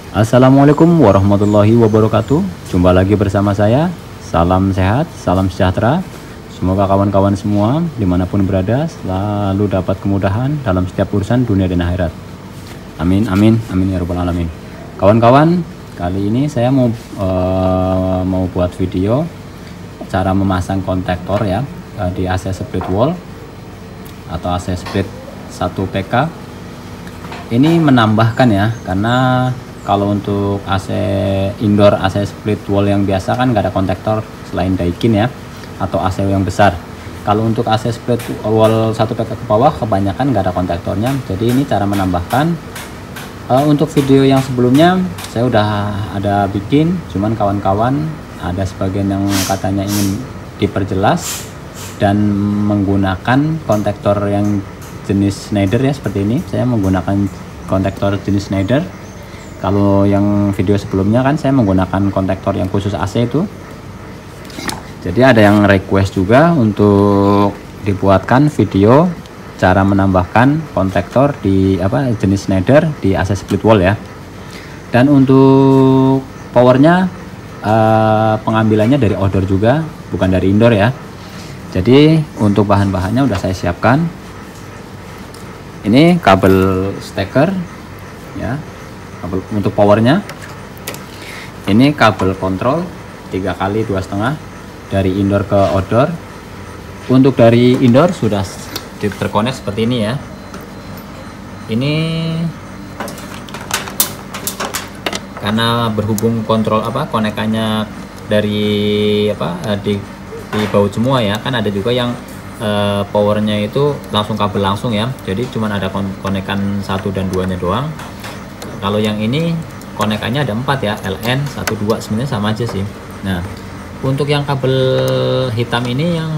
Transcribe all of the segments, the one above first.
Assalamualaikum warahmatullahi wabarakatuh. Jumpa lagi bersama saya. Salam sehat, salam sejahtera. Semoga kawan-kawan semua dimanapun berada selalu dapat kemudahan dalam setiap urusan dunia dan akhirat. Amin, amin, amin ya rabbal alamin. Kawan-kawan, kali ini saya mau buat video cara memasang kontaktor ya di AC split wall atau AC split 1 PK. Ini menambahkan ya, karena kalau untuk AC indoor, AC split wall yang biasa kan nggak ada kontaktor selain Daikin ya, atau AC yang besar. Kalau untuk AC split wall 1 PK ke bawah kebanyakan nggak ada kontaktornya. Jadi ini cara menambahkan. Untuk video yang sebelumnya saya udah ada bikin, cuman kawan-kawan ada sebagian yang katanya ingin diperjelas dan menggunakan kontaktor yang jenis Schneider ya, seperti ini. Saya menggunakan kontaktor jenis Schneider. Kalau yang video sebelumnya kan saya menggunakan kontaktor yang khusus AC itu. Jadi ada yang request juga untuk dibuatkan video cara menambahkan kontaktor di jenis Schneider di AC split wall ya. Dan untuk powernya pengambilannya dari outdoor juga, bukan dari indoor ya. Jadi untuk bahan-bahannya udah saya siapkan. Ini kabel steker ya, kabel untuk powernya. Ini kabel kontrol 3 kali 2,5 dari indoor ke outdoor. Untuk dari indoor sudah terkonek seperti ini ya. Ini karena berhubung kontrol konekannya dari di baut semua ya, kan ada juga yang powernya itu langsung kabel langsung ya, jadi cuman ada konekan 1 dan 2 nya doang. Kalau yang ini konekannya ada 4 ya, LN 1 2, sebenarnya sama aja sih. Nah untuk yang kabel hitam ini yang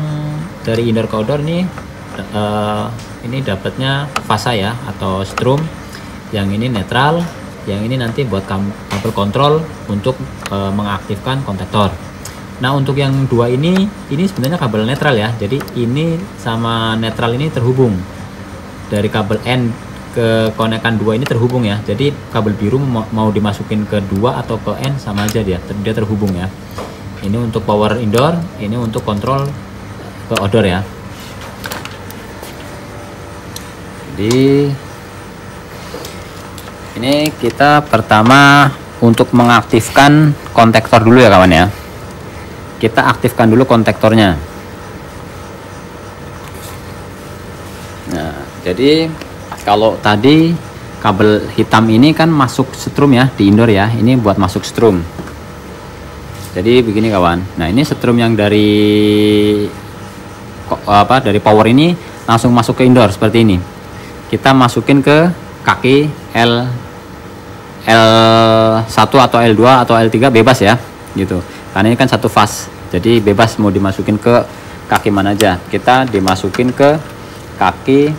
dari indoor ke outdoor nih, ini dapatnya fasa ya atau strum, yang ini netral, yang ini nanti buat kabel kontrol untuk mengaktifkan kontaktor. Nah untuk yang 2 ini sebenarnya kabel netral ya, jadi ini sama netral ini terhubung dari kabel N ke konekan 2 ini terhubung ya. Jadi kabel biru mau dimasukin ke 2 atau ke N sama aja, dia terhubung ya. Ini untuk power indoor, ini untuk kontrol ke outdoor ya. Jadi ini kita pertama untuk mengaktifkan kontaktor dulu ya kawan ya. Kita aktifkan dulu kontaktornya. Nah jadi kalau tadi kabel hitam ini kan masuk strum ya di indoor ya, ini buat masuk strum. Jadi begini kawan, nah ini strum yang dari power ini langsung masuk ke indoor seperti ini. Kita masukin ke kaki L1 atau L2 atau L3 bebas ya gitu, karena ini kan satu fase, jadi bebas mau dimasukin ke kaki mana aja. Kita dimasukin ke kaki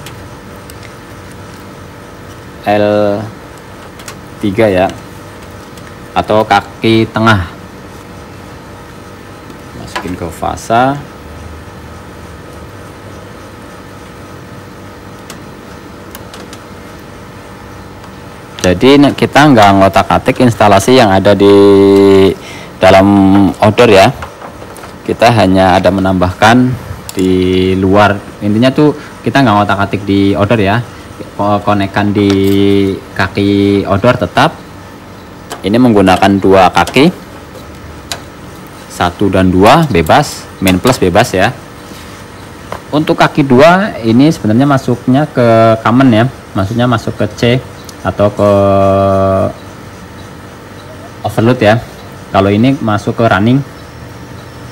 L3 ya, atau kaki tengah, masukin ke fasa. Jadi kita nggak ngotak-atik instalasi yang ada di dalam outdoor ya. Kita hanya ada menambahkan di luar. Intinya tuh kita nggak ngotak-atik di outdoor ya. Konekan di kaki outdoor tetap. Ini menggunakan 2 kaki, 1 dan 2 bebas, main plus bebas ya. Untuk kaki 2 ini sebenarnya masuknya ke common ya, maksudnya masuk ke C atau ke overload ya. Kalau ini masuk ke running,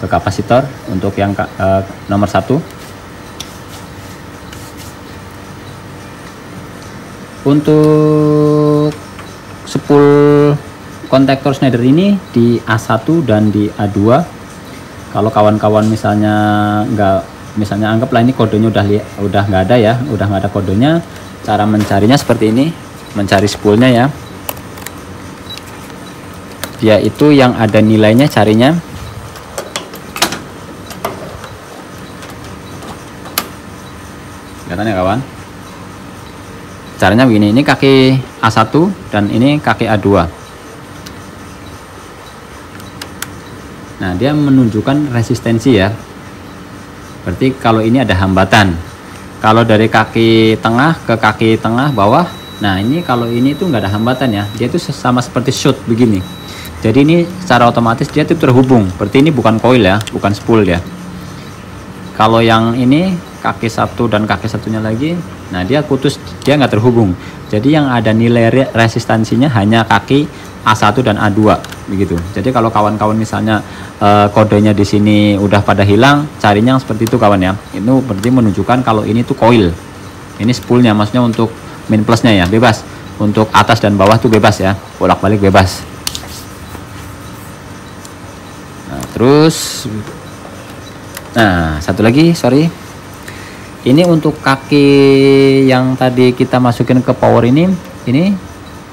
ke kapasitor untuk yang nomor 1. Untuk spool kontaktor Schneider ini di A1 dan di A2. Kalau kawan-kawan misalnya anggaplah ini kodenya udah nggak ada ya, udah nggak ada kodenya, cara mencarinya seperti ini. Mencari spoolnya ya, dia itu yang ada nilainya carinya. Kelihatan ya kawan, caranya begini. Ini kaki A1 dan ini kaki A2. Nah, dia menunjukkan resistensi ya. Berarti kalau ini ada hambatan. Kalau dari kaki tengah ke kaki tengah bawah, nah ini kalau ini tuh nggak ada hambatan ya. Dia tuh sama seperti shoot begini. Jadi ini secara otomatis dia tuh terhubung. Berarti ini bukan coil ya, bukan spool ya. Kalau yang ini kaki satu dan kaki satunya lagi, nah dia putus, dia nggak terhubung. Jadi yang ada nilai resistansinya hanya kaki A1 dan A2 begitu. Jadi kalau kawan-kawan misalnya kodenya di sini udah pada hilang, carinya yang seperti itu kawan ya. Itu berarti menunjukkan kalau ini tuh coil. Ini spoolnya, maksudnya untuk min plusnya ya, bebas. Untuk atas dan bawah tuh bebas ya, bolak-balik bebas. Nah, terus satu lagi, sorry. Ini untuk kaki yang tadi kita masukin ke power ini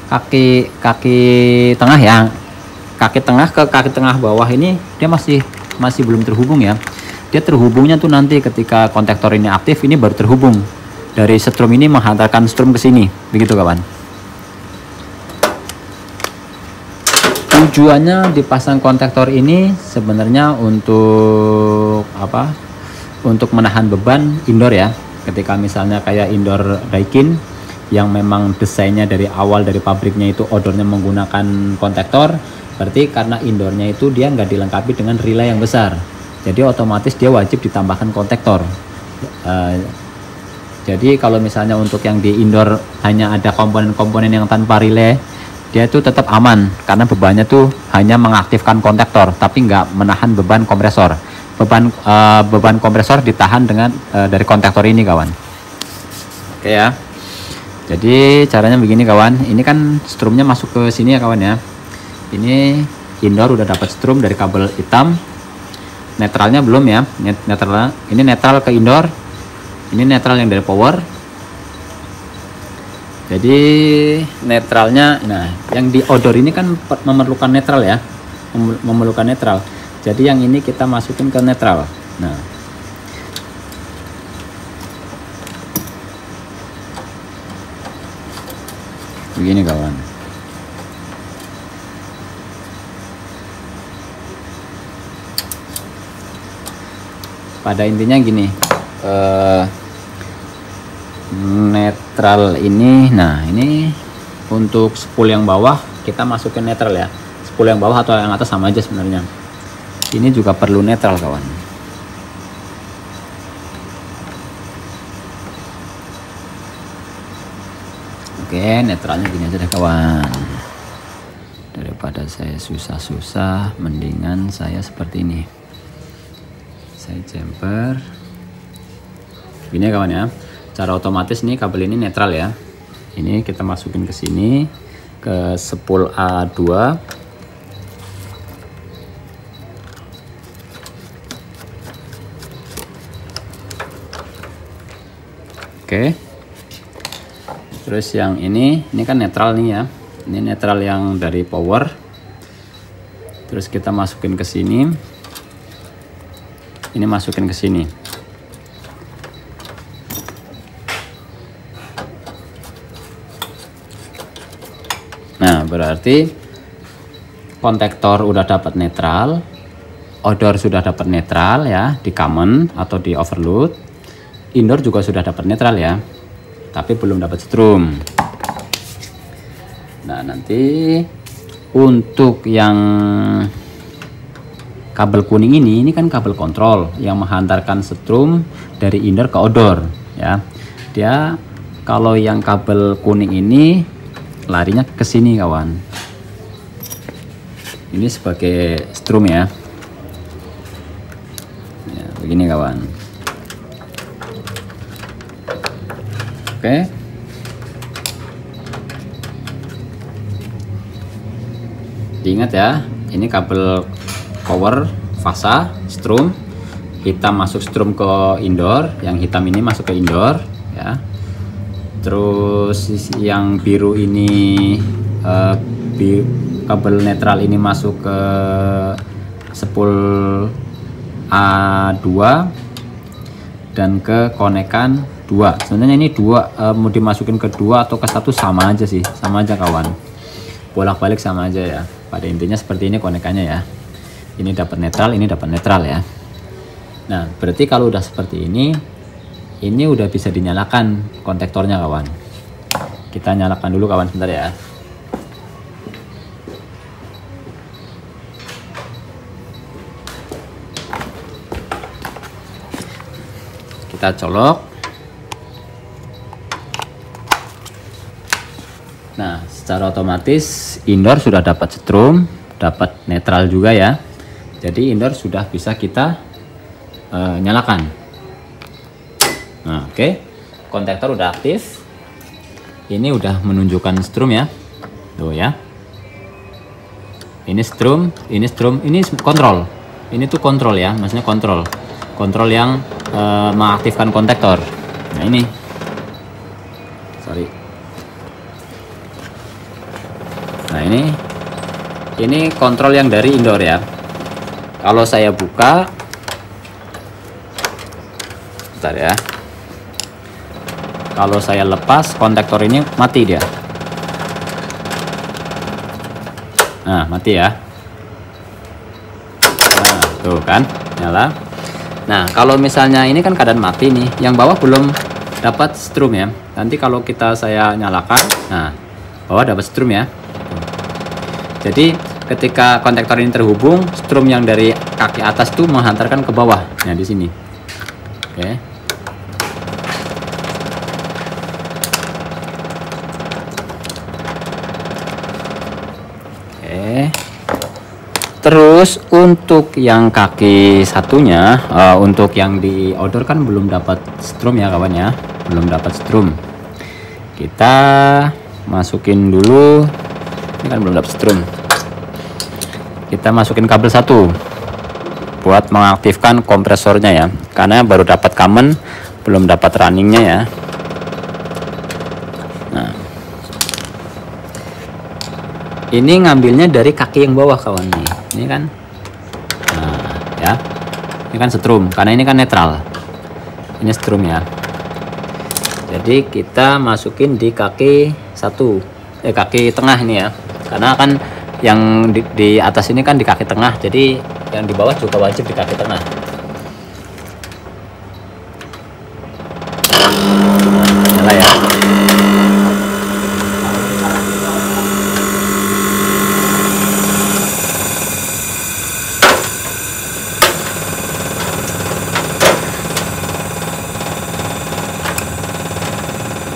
kaki tengah ya. Kaki tengah ke kaki tengah bawah ini dia masih belum terhubung ya. Dia terhubungnya tuh nanti ketika kontaktor ini aktif, ini baru terhubung. Dari strum ini menghantarkan strum ke sini. Begitu kawan. Tujuannya dipasang kontaktor ini sebenarnya untuk apa? Untuk menahan beban indoor ya. Ketika misalnya kayak indoor Daikin yang memang desainnya dari awal dari pabriknya itu odornya menggunakan kontaktor, berarti karena indoornya itu dia nggak dilengkapi dengan relay yang besar, jadi otomatis dia wajib ditambahkan kontaktor. Jadi kalau misalnya untuk yang di indoor hanya ada komponen-komponen yang tanpa relay, dia itu tetap aman karena bebannya tuh hanya mengaktifkan kontaktor tapi nggak menahan beban kompresor. Beban kompresor ditahan dengan dari kontaktor ini kawan. Oke ya. Jadi caranya begini kawan. Ini kan strumnya masuk ke sini ya kawan ya. Ini indoor udah dapat strum dari kabel hitam. Netralnya belum ya. Netralnya ini netral ke indoor. Ini netral yang dari power. Jadi netralnya, nah yang di odor ini kan memerlukan netral ya, memerlukan netral. Jadi yang ini kita masukin ke netral. Nah, begini kawan. Pada intinya gini, netral ini, nah ini untuk spool yang bawah kita masukin netral ya. Spool yang bawah atau yang atas sama aja sebenarnya. Ini juga perlu netral kawan. Oke, netralnya gini aja deh kawan. Daripada saya susah-susah, mendingan saya seperti ini. Saya jumper. Gini ya kawan ya. Cara otomatis nih kabel ini netral ya. Ini kita masukin ke sini ke spool A2. Oke. Terus yang ini kan netral nih ya. Ini netral yang dari power. Terus kita masukin ke sini. Ini masukin ke sini. Nah, berarti kontaktor udah dapat netral, odor sudah dapat netral ya di common atau di overload. Indoor juga sudah dapat netral ya, tapi belum dapat strum. Nah, nanti untuk yang kabel kuning ini kan kabel kontrol yang menghantarkan strum dari indoor ke outdoor ya. Dia kalau yang kabel kuning ini larinya ke sini kawan. Ini sebagai strum ya. Ya, begini kawan. Oke. Diingat ya, ini kabel power fasa strum, hitam masuk strum ke indoor, yang hitam ini masuk ke indoor ya. Terus yang biru ini kabel netral ini masuk ke spool A2 dan ke konekan 2. Sebenarnya ini 2 mau dimasukin ke 2 atau ke 1 sama aja sih, sama aja kawan. Bolak-balik sama aja ya. Pada intinya seperti ini konekannya ya. Ini dapat netral ya. Nah, berarti kalau udah seperti ini udah bisa dinyalakan kontaktornya kawan. Kita nyalakan dulu kawan, sebentar ya. Kita colok. Nah, secara otomatis indoor sudah dapat setrum, dapat netral juga ya. Jadi indoor sudah bisa kita nyalakan. Nah, oke. Kontaktor udah aktif. Ini udah menunjukkan strum ya. Tuh ya. Ini strum, ini kontrol. Ini tuh kontrol ya, maksudnya kontrol. Kontrol yang mengaktifkan kontaktor. Nah, ini. Sorry. Nah, ini kontrol yang dari indoor ya. Kalau saya buka, bentar ya. Kalau saya lepas kontaktor ini mati dia. Nah, mati ya. Nah, tuh kan nyala. Nah, kalau misalnya ini kan keadaan mati nih, yang bawah belum dapat strum ya. Nanti kalau saya nyalakan, nah, bawah dapat strum ya. Jadi ketika kontaktor ini terhubung, strum yang dari kaki atas tuh menghantarkan ke bawah. Nah, di sini. Oke. Terus untuk yang kaki satunya, untuk yang di outdoor kan belum dapat strum ya kawan ya, belum dapat strum. Kita masukin dulu, ini kan belum dapat strum. Kita masukin kabel 1 buat mengaktifkan kompresornya ya, karena baru dapat common, belum dapat runningnya ya. Nah, ini ngambilnya dari kaki yang bawah kawan nih. Ini kan, nah ya, ini kan setrum karena ini kan netral. Ini strum ya. Jadi kita masukin di kaki kaki tengah ini ya, karena kan yang di atas ini kan di kaki tengah, jadi yang di bawah juga wajib di kaki tengah. Nyala ya.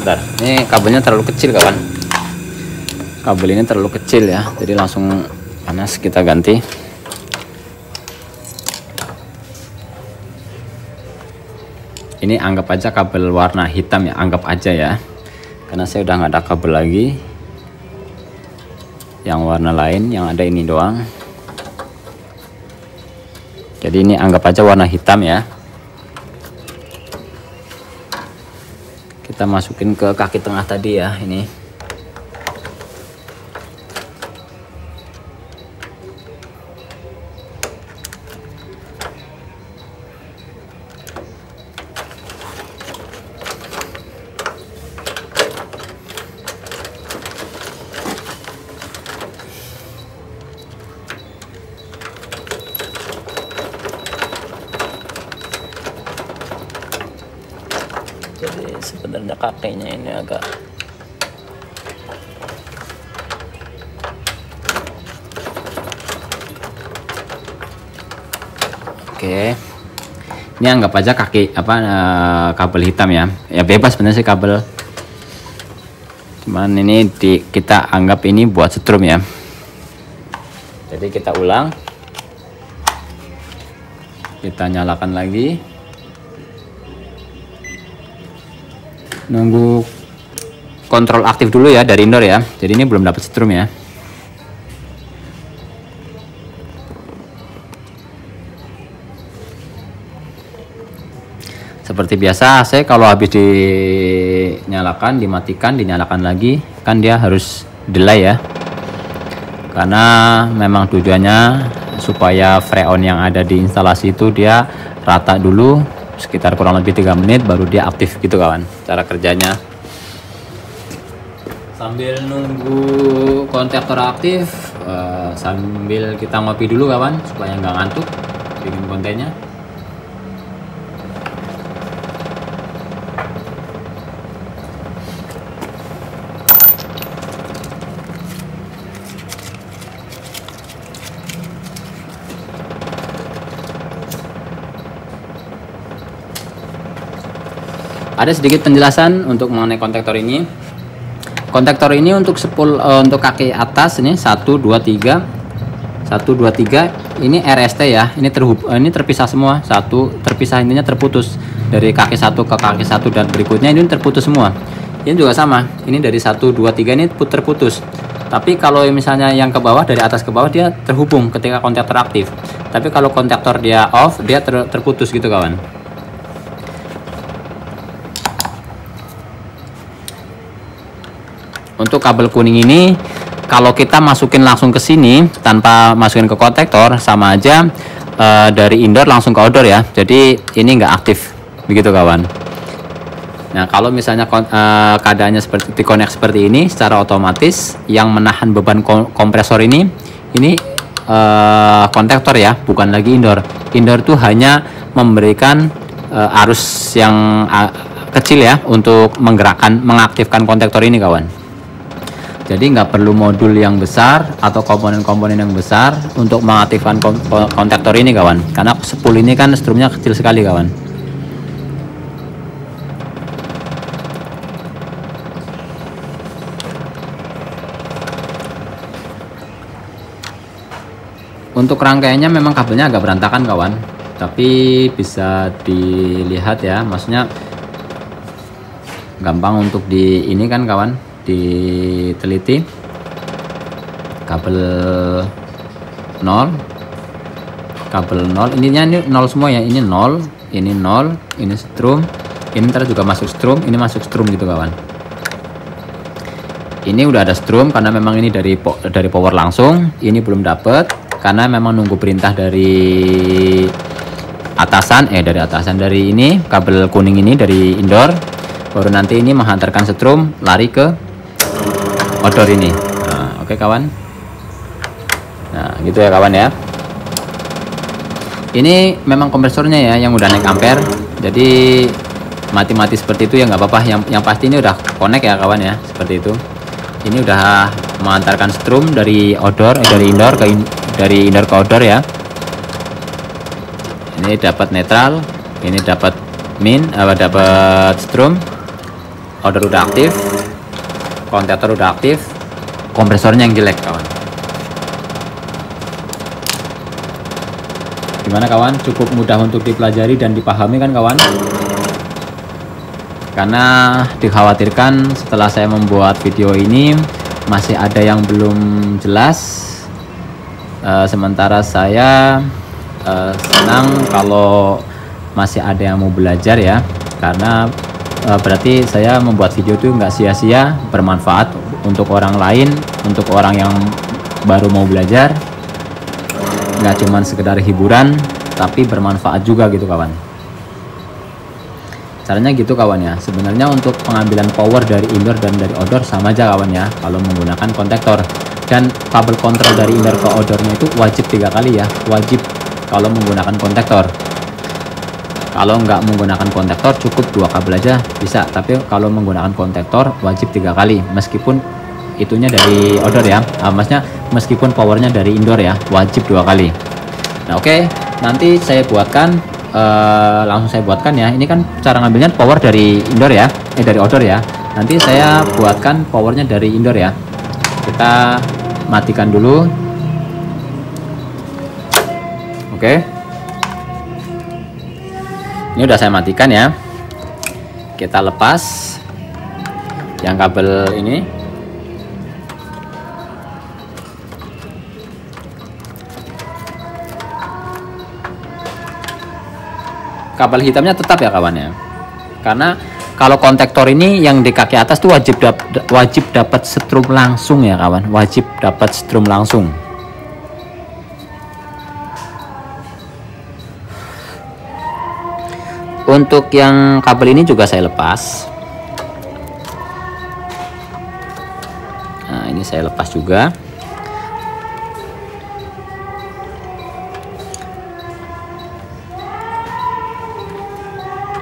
Bentar, ini kabelnya terlalu kecil kawan. Kabel ini terlalu kecil ya, jadi langsung panas. Kita ganti. Ini anggap aja kabel warna hitam ya, anggap aja ya, karena saya udah nggak ada kabel lagi yang warna lain, yang ada ini doang. Jadi ini anggap aja warna hitam ya. Kita masukin ke kaki tengah tadi ya, ini. Jadi sebenarnya kakinya ini agak oke. Ini anggap aja kaki kabel hitam ya. Ya bebas sebenarnya sih kabel. Cuman ini kita anggap ini buat setrum ya. Jadi kita ulang. Kita nyalakan lagi. Nunggu kontrol aktif dulu ya dari indoor ya. Jadi ini belum dapat setrum ya. Seperti biasa, saya kalau habis dinyalakan, dimatikan, dinyalakan lagi, kan dia harus delay ya. Karena memang tujuannya supaya freon yang ada di instalasi itu dia rata dulu, sekitar kurang lebih 3 menit baru dia aktif gitu kawan, cara kerjanya. Sambil nunggu kontaktor aktif, sambil kita ngopi dulu kawan, supaya nggak ngantuk bikin kontennya. Ada sedikit penjelasan untuk mengenai kontaktor ini. Kontaktor ini untuk untuk kaki atas ini 1 2 3 ini RST ya. Ini terpisah semua. Terpisah, intinya terputus dari kaki satu ke kaki satu, dan berikutnya ini terputus semua. Ini juga sama. Ini dari 1 2 3 ini terputus. Tapi kalau misalnya yang ke bawah, dari atas ke bawah dia terhubung ketika kontaktor aktif. Tapi kalau kontaktor dia off, dia terputus gitu kawan. Untuk kabel kuning ini kalau kita masukin langsung ke sini tanpa masukin ke kontaktor, sama aja dari indoor langsung ke outdoor ya. Jadi ini nggak aktif begitu kawan. Nah kalau misalnya keadaannya seperti dikonek seperti ini, secara otomatis yang menahan beban kompresor ini kontaktor ya, bukan lagi indoor. Indoor tuh hanya memberikan arus yang kecil ya untuk mengaktifkan kontaktor ini kawan. Jadi nggak perlu modul yang besar atau komponen-komponen yang besar untuk mengaktifkan kontaktor ini kawan, karena spool ini kan strumnya kecil sekali kawan. Untuk rangkaiannya memang kabelnya agak berantakan kawan, tapi bisa dilihat ya, maksudnya gampang untuk ini kan kawan, diteliti. Kabel 0 ininya ini 0 semua ya, ini 0, ini 0, ini strum, ini ntar juga masuk strum, ini masuk strum gitu kawan. Ini udah ada strum karena memang ini dari power langsung. Ini belum dapet karena memang nunggu perintah dari atasan, dari ini kabel kuning ini dari indoor, baru nanti ini menghantarkan strum lari ke outdoor ini. Nah, oke kawan. Nah, gitu ya kawan ya. Ini memang kompresornya ya yang udah naik ampere. Jadi mati-mati seperti itu ya nggak apa-apa. Yang pasti ini udah connect ya kawan ya, seperti itu. Ini udah mengantarkan strum dari outdoor, dari indoor ke outdoor ya. Ini dapat netral, ini dapat dapat strum. Outdoor udah aktif, kontaktor udah aktif, kompresornya yang jelek kawan. Gimana kawan? Cukup mudah untuk dipelajari dan dipahami kan kawan? Karena dikhawatirkan setelah saya membuat video ini masih ada yang belum jelas. Sementara saya senang kalau masih ada yang mau belajar ya, karena berarti saya membuat video itu nggak sia-sia, bermanfaat untuk orang lain, untuk orang yang baru mau belajar, nggak cuman sekedar hiburan tapi bermanfaat juga gitu kawan. Caranya gitu kawan ya. Sebenarnya untuk pengambilan power dari indoor dan dari outdoor sama aja kawan ya, kalau menggunakan kontaktor. Dan kabel kontrol dari indoor ke outdoornya itu wajib 3 kali ya, wajib kalau menggunakan kontaktor. Kalau nggak menggunakan kontaktor cukup 2 kabel aja bisa, tapi kalau menggunakan kontaktor wajib 3 kali, meskipun itunya dari outdoor ya, maksudnya meskipun powernya dari indoor ya, wajib 2 kali. Nah oke, nanti saya buatkan, langsung saya buatkan ya. Ini kan cara ngambilnya power dari indoor ya, dari outdoor ya. Nanti saya buatkan powernya dari indoor ya. Kita matikan dulu. Oke. Ini udah saya matikan ya. Kita lepas yang kabel ini. Kabel hitamnya tetap ya kawan ya. Karena kalau kontaktor ini yang di kaki atas tuh wajib dapat strum langsung ya kawan, wajib dapat strum langsung. Untuk yang kabel ini juga saya lepas. Nah, ini saya lepas juga.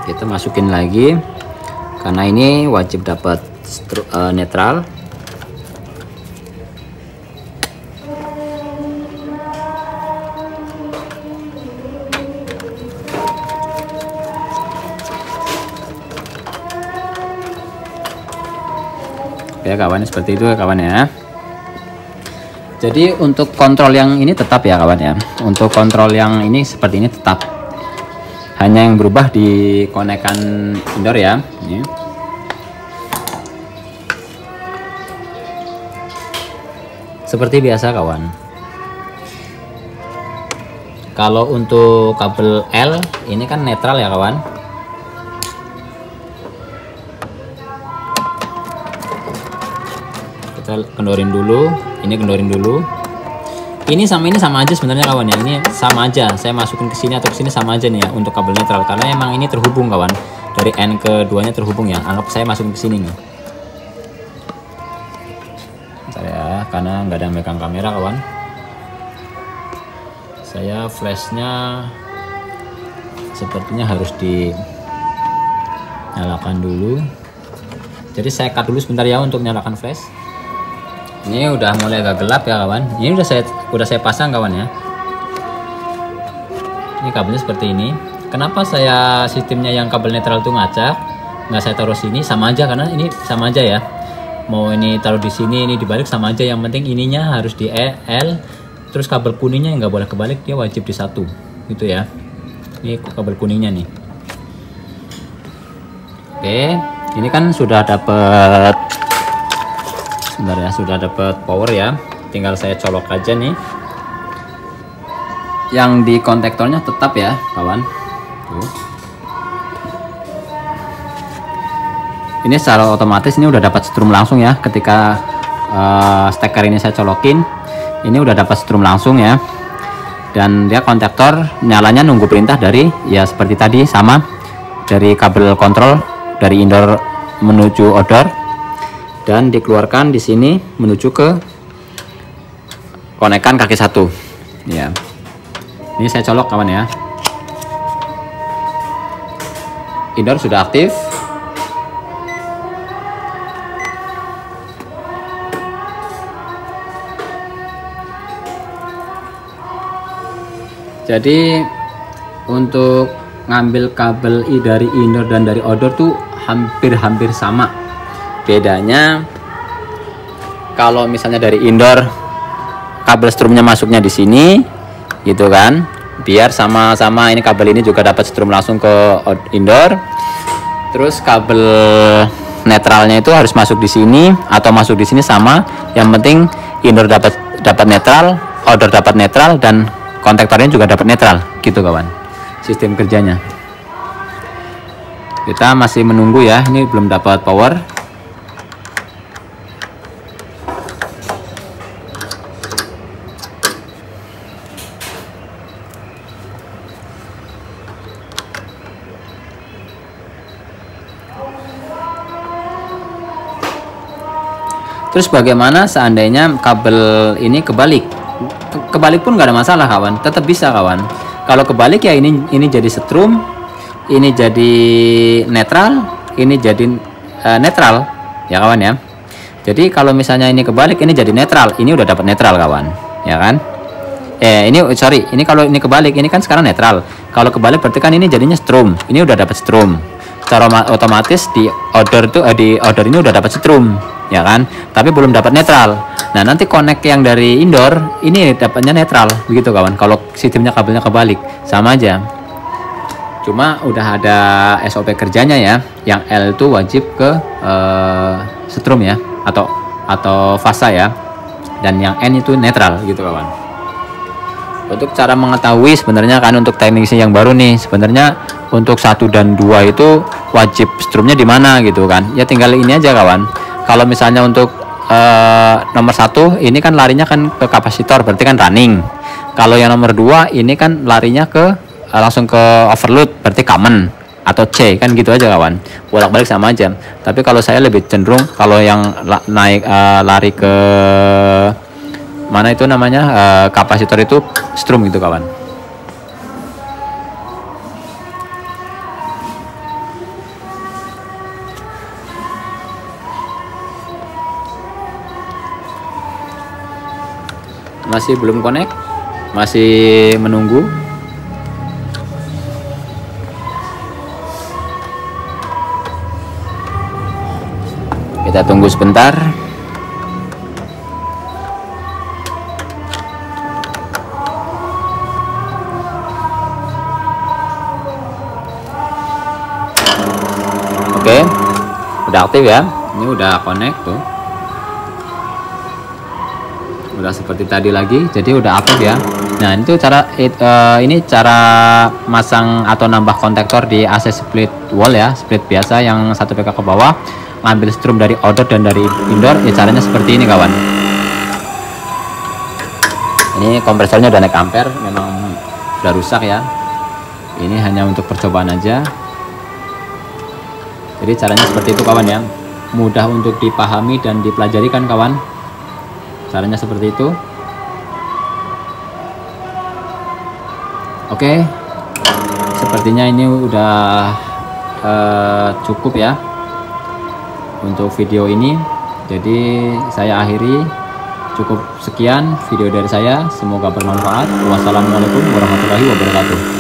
Kita masukin lagi karena ini wajib dapat netral. Ya kawan, seperti itu ya kawan ya. Jadi untuk kontrol yang ini tetap ya kawan ya. Untuk kontrol yang ini seperti ini tetap. Hanya yang berubah di konekan indoor ya. Ini. Seperti biasa kawan. Kalau untuk kabel L ini kan netral ya kawan. Kita kendorin dulu, ini kendorin dulu. Ini sama aja sebenarnya kawan ya. Ini sama aja. Saya masukin ke sini atau ke sini sama aja nih ya untuk kabel netral karena emang ini terhubung kawan. Dari N keduanya terhubung ya. Anggap saya masukin ke sini nih. Bentar ya, karena nggak ada yang megang kamera kawan. Saya flashnya sepertinya harus dinyalakan dulu. Jadi saya cut dulu sebentar ya untuk nyalakan flash. Ini udah mulai agak gelap ya kawan. Ini udah saya pasang kawan ya. Ini kabelnya seperti ini. Kenapa saya sistemnya yang kabel netral itu ngacak? Nggak saya taruh sini, sama aja karena ini sama aja ya. Mau ini taruh di sini, ini dibalik sama aja. Yang penting ininya harus di L. Terus kabel kuningnya nggak boleh kebalik, dia wajib di satu, gitu ya. Ini kabel kuningnya nih. Oke, ini kan sudah dapat. Bentar ya, sudah dapat power ya. Tinggal saya colok aja nih. Yang di kontaktornya tetap ya, kawan. Tuh. Ini secara otomatis ini udah dapat setrum langsung ya. Ketika steker ini saya colokin, ini udah dapat setrum langsung ya. Dan dia kontaktor nyalanya nunggu perintah dari ya seperti tadi sama dari kabel kontrol dari indoor menuju outdoor. Dan dikeluarkan di sini menuju ke konekan kaki satu ya. Ini saya colok kawan ya. Indoor sudah aktif. Jadi untuk ngambil kabel dari indoor dan dari outdoor tuh hampir sama. Bedanya kalau misalnya dari indoor kabel strumnya masuknya di sini gitu kan, biar sama-sama ini kabel ini juga dapat strum langsung ke indoor. Terus kabel netralnya itu harus masuk di sini atau masuk di sini sama. Yang penting indoor dapat netral, outdoor dapat netral, dan kontaktornya juga dapat netral gitu kawan. Sistem kerjanya. Kita masih menunggu ya, ini belum dapat power. Terus bagaimana seandainya kabel ini kebalik? Kebalik pun nggak ada masalah kawan, tetap bisa kawan. Kalau kebalik ya ini jadi setrum, ini jadi netral, ini jadi netral ya kawan ya. Jadi kalau misalnya ini kebalik, ini jadi netral, ini udah dapat netral kawan, ya kan? Ini kalau ini kebalik, ini kan sekarang netral. Kalau kebalik berarti kan ini jadinya strum, ini udah dapat strum. Secara otomatis di order tuh di order ini udah dapat strum, ya kan? Tapi belum dapat netral. Nah nanti connect yang dari indoor ini dapatnya netral, begitu kawan. Kalau sistemnya kabelnya kebalik sama aja. Cuma udah ada SOP kerjanya ya. Yang L itu wajib ke strum ya, atau fasa ya. Dan yang N itu netral gitu kawan. Untuk cara mengetahui sebenarnya kan untuk teknisnya yang baru nih, sebenarnya untuk 1 dan 2 itu wajib strumnya di mana gitu kan. Ya tinggal ini aja kawan. Kalau misalnya untuk nomor 1 ini kan larinya kan ke kapasitor, berarti kan running. Kalau yang nomor 2 ini kan larinya ke langsung ke overload, berarti common atau C kan gitu aja kawan. Bolak-balik sama aja. Tapi kalau saya lebih cenderung kalau yang naik lari ke mana itu namanya kapasitor itu strum gitu kawan. masih belum connect, masih menunggu. Kita tunggu sebentar. Oke, udah aktif ya. Ini udah connect tuh. Udah seperti tadi lagi, jadi udah aktif ya. Nah, itu ini cara masang atau nambah kontaktor di AC split wall ya, split biasa yang 1 PK ke bawah. Ngambil strum dari outdoor dan dari indoor ya, caranya seperti ini kawan. Ini kompresornya udah naik ampere, memang udah rusak ya. Ini hanya untuk percobaan aja. Jadi caranya seperti itu kawan ya, mudah untuk dipahami dan dipelajari kan kawan. Caranya seperti itu. Oke, sepertinya ini udah cukup ya untuk video ini. Jadi saya akhiri, cukup sekian video dari saya, semoga bermanfaat. Wassalamualaikum warahmatullahi wabarakatuh.